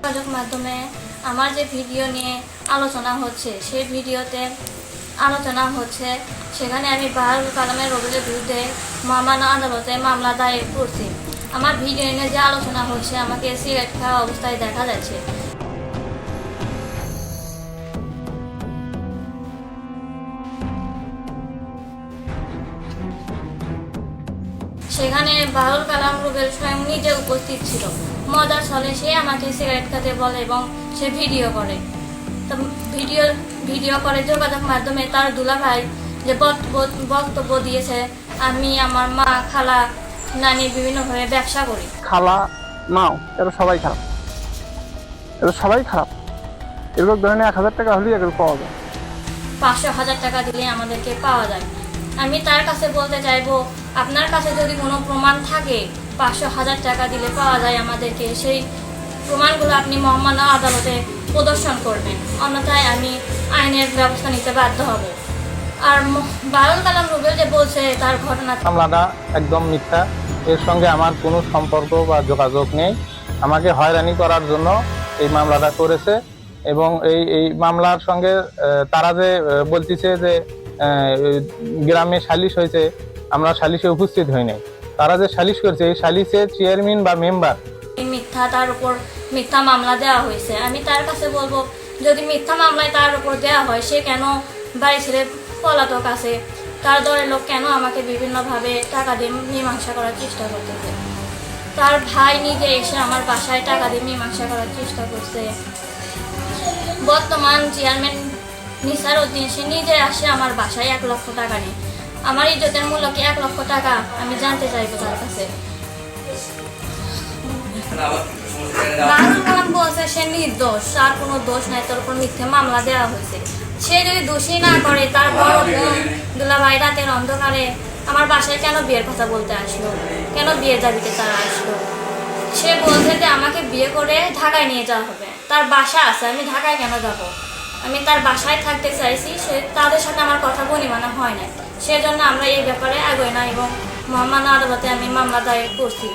যোগাযোগ মাধ্যমে আমার যে ভিডিও নিয়ে আলোচনা হচ্ছে সেই ভিডিওতে আলোচনা হচ্ছে সেখানে আমি বাহারুল কালামের রবিলের বিরুদ্ধে মহামান্য আদালতে মামলা দায়ের করছি। আমার ভিডিও নিয়ে যে আলোচনা হচ্ছে আমাকে সিগারেট খাওয়া অবস্থায় দেখা যাচ্ছে। সেখানে বাহারুল কালাম রুবেল স্বয়ং নিজে উপস্থিত ছিল। মজার ছলে সে আমাকে সিগারেট খেতে বলে এবং সে ভিডিও করে। তো ভিডিও করে যোগাযোগ মাধ্যমে তার দুলাভাই যে বক্তব্য দিয়েছে, আমি আমার মা খালা নানি বিভিন্নভাবে ব্যবসা করি। খালা মাও এরা সবাই খারাপ, এরকম ধরনের 1000 টাকা হলেই এগুলো পাওয়া যায়। 500,000 টাকা দিলে আমাদেরকে পাওয়া যায়। আমি তার কাছে বলতে চাইবো, আপনার কাছে যদি কোনো প্রমাণ থাকে 500,000 টাকা দিলে পাওয়া যায় আমাদেরকে, সেই প্রমাণগুলো আপনি মহামান্য আদালতে প্রদর্শন করবেন, অন্যথায় আমি আইনের ব্যবস্থা নিতে বাধ্য হব। আর বাহারুল কালাম রুবেল যে বলছে তার ঘটনা, মামলাটা একদম মিথ্যা। এর সঙ্গে আমার কোনো সম্পর্ক বা যোগাযোগ নেই। আমাকে হয়রানি করার জন্য এই মামলাটা করেছে এবং এই মামলার সঙ্গে তারা যে বলতেছে যে গ্রামে সালিশ হয়েছে, আমরা সালিশে উপস্থিত হই নাই। তারা যে সালিশ করেছে, এই সালিশের চেয়ারম্যান বা মেম্বার মিথ্যা, তার উপর মিথ্যা মামলা দেওয়া হয়েছে। আমি তার কাছে বলবো, যদি মিথ্যা মামলায় তার উপর দেওয়া হয়, সে কেন বাড়ি ছেড়ে পলাতক আছে? তার দলের লোক কেন আমাকে বিভিন্নভাবে টাকা দিয়ে মীমাংসা করার চেষ্টা করতেছে? তার ভাই নিজে এসে আমার বাসায় টাকা দিয়ে মীমাংসা করার চেষ্টা করছে। বর্তমান চেয়ারম্যান নিসার উদ্দিন সে নিজে আসে আমার বাসায় 1 লক্ষ টাকা নিয়ে। আমার ইজ্জতের মূল্য কি 1 লক্ষ টাকা? আমি জানতে চাইবো তার কাছে। বাহারুল কালাম বলছে সে নির্দোষ, তার কোনো দোষ নাই, তার উপর মিথ্যে মামলা দেওয়া হয়েছে। সে যদি দোষী না করে, তার বড় বোন দুলাভাই রাতের অন্ধকারে আমার বাসায় কেন বিয়ের কথা বলতে আসলো? কেন বিয়ের দাবিতে তারা আসলো? সে বলছে যে আমাকে বিয়ে করে ঢাকায় নিয়ে যাওয়া হবে। তার বাসা আছে, আমি ঢাকায় কেন যাব? আমি তার বাসায় থাকতে চাইছি, সে তাদের সাথে আমার কথা বনিমানা হয় না, সেজন্য আমরা এই ব্যাপারে আগাই না এবং মহামান্য আদালতে আমি মামলা দায়ের করছি।